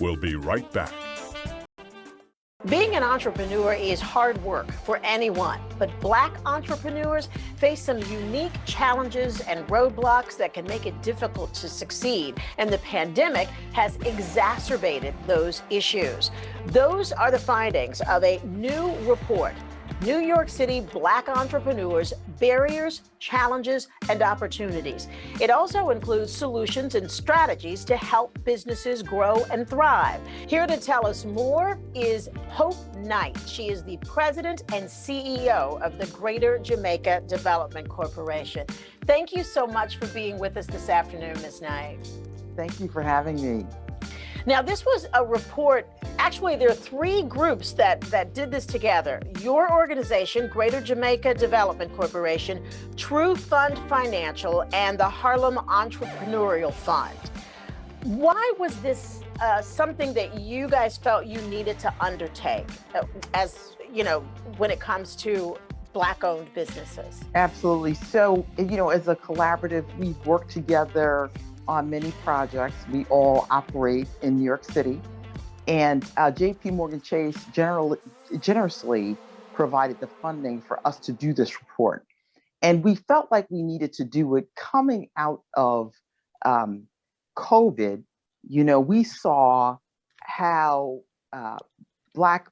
We'll be right back. Being an entrepreneur is hard work for anyone, but Black entrepreneurs face some unique challenges and roadblocks that can make it difficult to succeed, and the pandemic has exacerbated those issues. Those are the findings of a new report, New York City Black Entrepreneurs, Barriers, Challenges, and Opportunities. It also includes solutions and strategies to help businesses grow and thrive. Here to tell us more is Hope Knight. She is the president and CEO of the Greater Jamaica Development Corporation. Thank you so much for being with us this afternoon, Ms. Knight. Thank you for having me. Now, this was a report. Actually, there are three groups that did this together. Your organization, Greater Jamaica Development Corporation, TruFund Financial, and the Harlem Entrepreneurial Fund. Why was this something that you guys felt you needed to undertake as, you know, when it comes to Black-owned businesses? Absolutely. So, you know, as a collaborative, we've worked together on many projects. We all operate in New York City, and JP Morgan Chase generously provided the funding for us to do this report. And we felt like we needed to do it coming out of COVID. You know, we saw how Black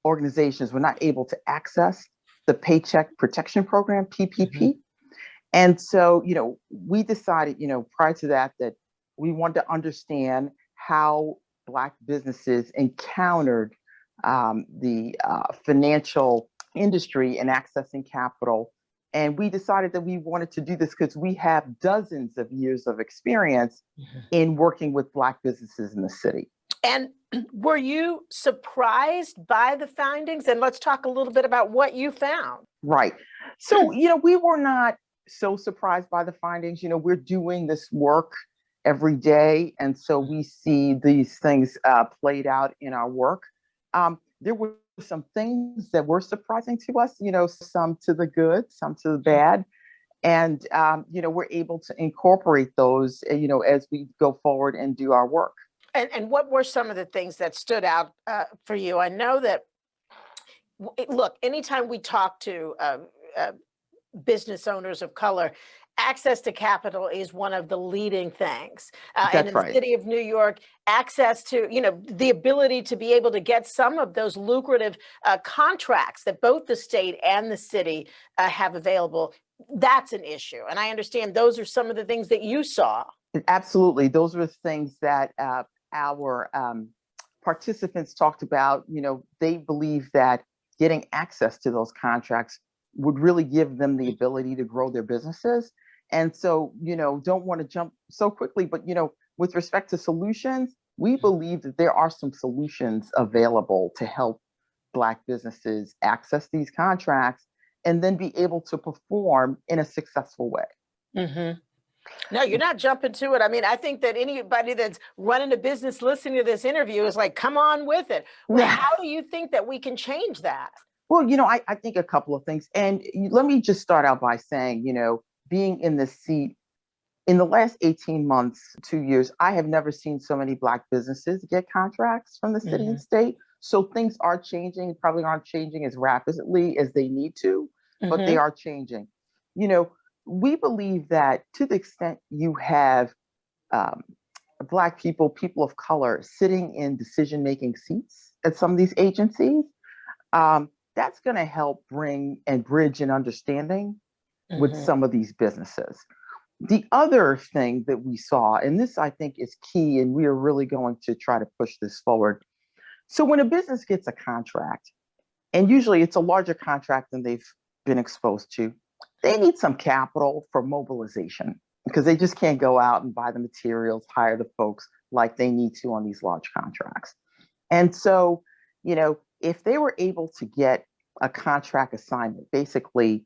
organizations were not able to access the Paycheck Protection Program, PPP. Mm-hmm. And so, you know, we decided, you know, prior to that we wanted to understand how Black businesses encountered the financial industry and accessing capital. And we decided that we wanted to do this because we have dozens of years of experience in working with Black businesses in the city. And were you surprised by the findings? And let's talk a little bit about what you found. Right. So, you know, we were not so surprised by the findings. You know, we're doing this work every day, and so we see these things played out in our work. There were some things that were surprising to us, you know, some to the good, some to the bad, and you know, we're able to incorporate those, you know, as we go forward and do our work. And what were some of the things that stood out for you? I know that, look, anytime we talk to business owners of color, access to capital is one of the leading things. And in the city of New York, access to, you know, the ability to be able to get some of those lucrative contracts that both the state and the city have available, that's an issue. And I understand those are some of the things that you saw. Absolutely. Those were things that our participants talked about. You know, they believe that getting access to those contracts would really give them the ability to grow their businesses. And so, you know, don't want to jump so quickly, but, you know, with respect to solutions, we believe that there are some solutions available to help Black businesses access these contracts and then be able to perform in a successful way. Mm-hmm. No, you're not jumping to it. I mean, I think that anybody that's running a business listening to this interview is like, come on with it. Well, how do you think that we can change that? Well, you know, I think a couple of things. And let me just start out by saying, you know, being in this seat in the last 18 months, 2 years, I have never seen so many Black businesses get contracts from the city and state. So things are changing, probably aren't changing as rapidly as they need to, but they are changing. You know, we believe that to the extent you have Black people, people of color sitting in decision-making seats at some of these agencies, that's going to help bring and bridge an understanding with some of these businesses. The other thing that we saw, and this I think is key, and we are really going to try to push this forward. So when a business gets a contract, and usually it's a larger contract than they've been exposed to, they need some capital for mobilization because they just can't go out and buy the materials, hire the folks like they need to on these large contracts. And so, you know, if they were able to get a contract assignment, basically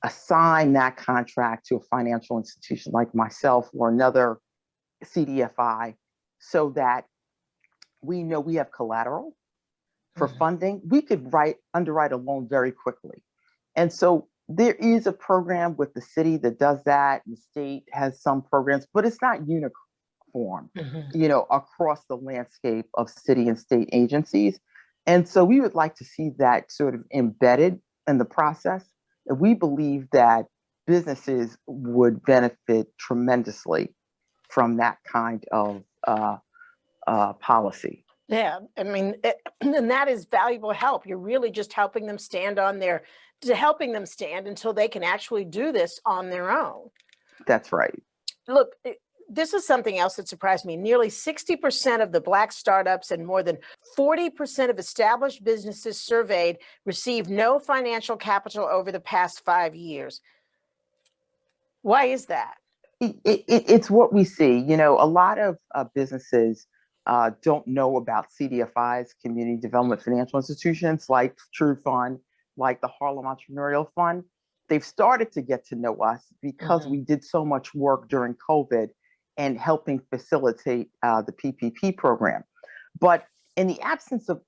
assign that contract to a financial institution like myself or another CDFI so that we know we have collateral for funding, we could underwrite a loan very quickly. And so there is a program with the city that does that, and the state has some programs, but it's not form, Mhm. across the landscape of city and state agencies. And so we would like to see that sort of embedded in the process. And we believe that businesses would benefit tremendously from that kind of policy. Yeah, I mean, and that is valuable help. You're really just helping them stand on their, helping them stand until they can actually do this on their own. That's right. Look, this is something else that surprised me. Nearly 60% of the Black startups and more than 40% of established businesses surveyed received no financial capital over the past 5 years. Why is that? It's what we see. A lot of businesses don't know about CDFIs, Community Development Financial Institutions, like TruFund, like the Harlem Entrepreneurial Fund. They've started to get to know us because Mhm. we did so much work during COVID and helping facilitate the PPP program. But in the absence of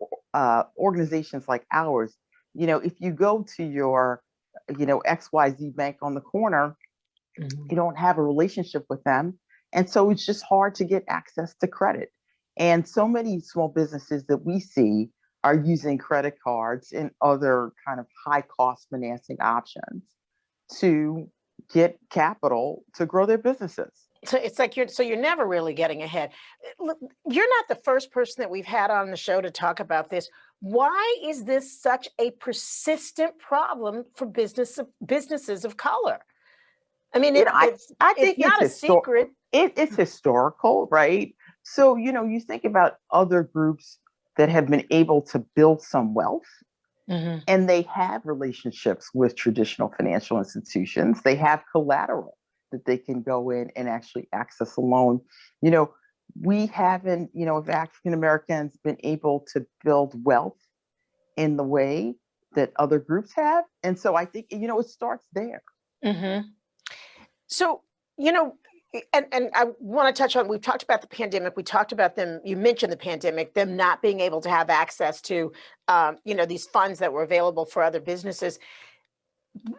organizations like ours, if you go to your, XYZ bank on the corner, Mhm. you don't have a relationship with them. And so it's just hard to get access to credit. And so many small businesses that we see are using credit cards and other kind of high cost financing options to get capital to grow their businesses. So it's like you're never really getting ahead. Look, you're not the first person that we've had on the show to talk about this. Why is this such a persistent problem for businesses of color? I mean, You know, I, I it's think not a secret. it's historical, right? So, you think about other groups that have been able to build some wealth, Mhm. and they have relationships with traditional financial institutions. They have collateral that they can go in and actually access a loan. You know, we haven't, if African Americans been able to build wealth in the way that other groups have. And so I think, it starts there. Mhm. So, you know, and I want to touch on, we've talked about the pandemic. We talked about them. You mentioned the pandemic, them not being able to have access to, these funds that were available for other businesses.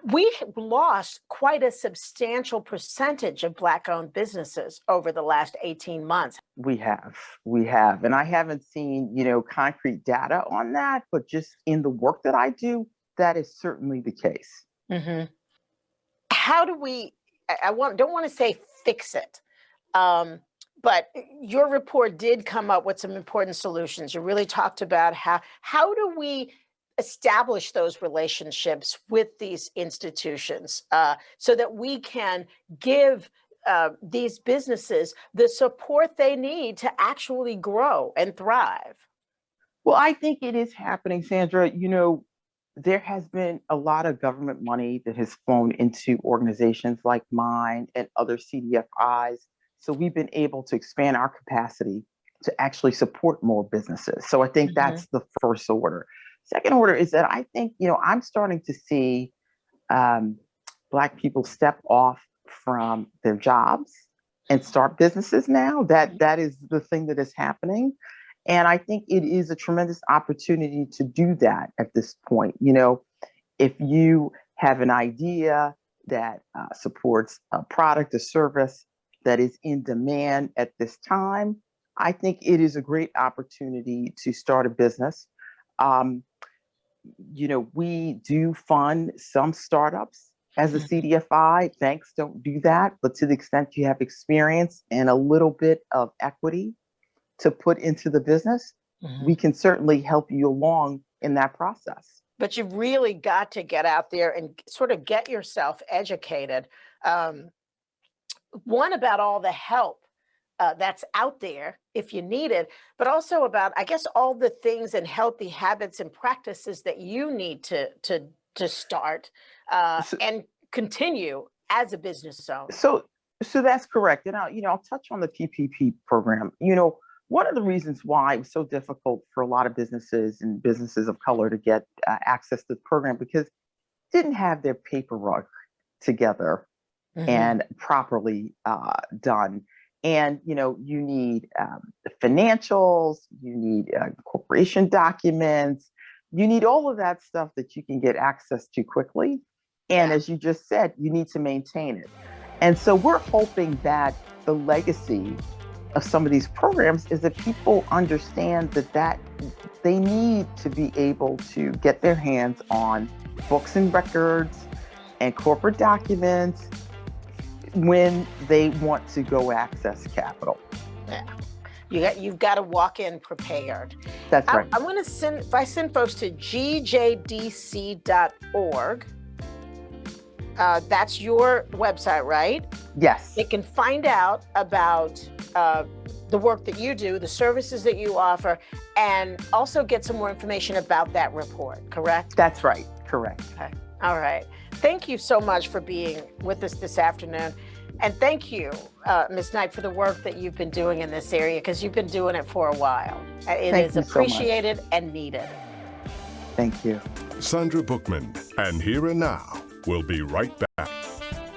We lost quite a substantial percentage of Black owned businesses over the last 18 months. We have, we have. And I haven't seen, concrete data on that, but just in the work that I do, that is certainly the case. Mhm. How do we, don't want to say fix it, um, but your report did come up with some important solutions. You really talked about how do we establish those relationships with these institutions, so that we can give these businesses the support they need to actually grow and thrive. Well, I think it is happening, Sandra. There has been a lot of government money that has flown into organizations like mine and other CDFIs. So we've been able to expand our capacity to actually support more businesses. So I think Mhm. that's the first order. Second order is that I think, I'm starting to see um, Black people step off from their jobs and start businesses now. That is the thing that is happening. And I think it is a tremendous opportunity to do that at this point. If you have an idea that supports a product or service that is in demand at this time, I think it is a great opportunity to start a business. Um, we do fund some startups as a Mhm. CDFI. Banks don't do that, but to the extent you have experience and a little bit of equity to put into the business, we Mhm. can certainly help you along in that process. But you've really got to get out there and sort of get yourself educated. Um, One, about all the help that's out there if you need it, but also about, I guess, all the things and healthy habits and practices that you need to start So, and continue as a business owner. so, so that's correct. And I'll touch on the PPP program. One of the reasons why it was so difficult for a lot of businesses and businesses of color to get access to the program because didn't have their paperwork together Hmm. and properly done. And you need financials, you need corporation documents, you need all of that stuff that you can get access to quickly. And Yeah. as you just said, you need to maintain it. And so we're hoping that the legacy of some of these programs is that people understand that they need to be able to get their hands on books and records and corporate documents when they want to go access capital. Yeah. You've got to walk in prepared. That's right. I want to send folks to gjdc.org. That's your website, right? Yes. They can find out about the work that you do, the services that you offer, and also get some more information about that report, correct? That's right. Correct. Okay. All right. Thank you so much for being with us this afternoon. And thank you, Ms. Knight, for the work that you've been doing in this area, because you've been doing it for a while. It is appreciated and needed. Thank you. Sandra Bookman, and Here and Now, will be right back.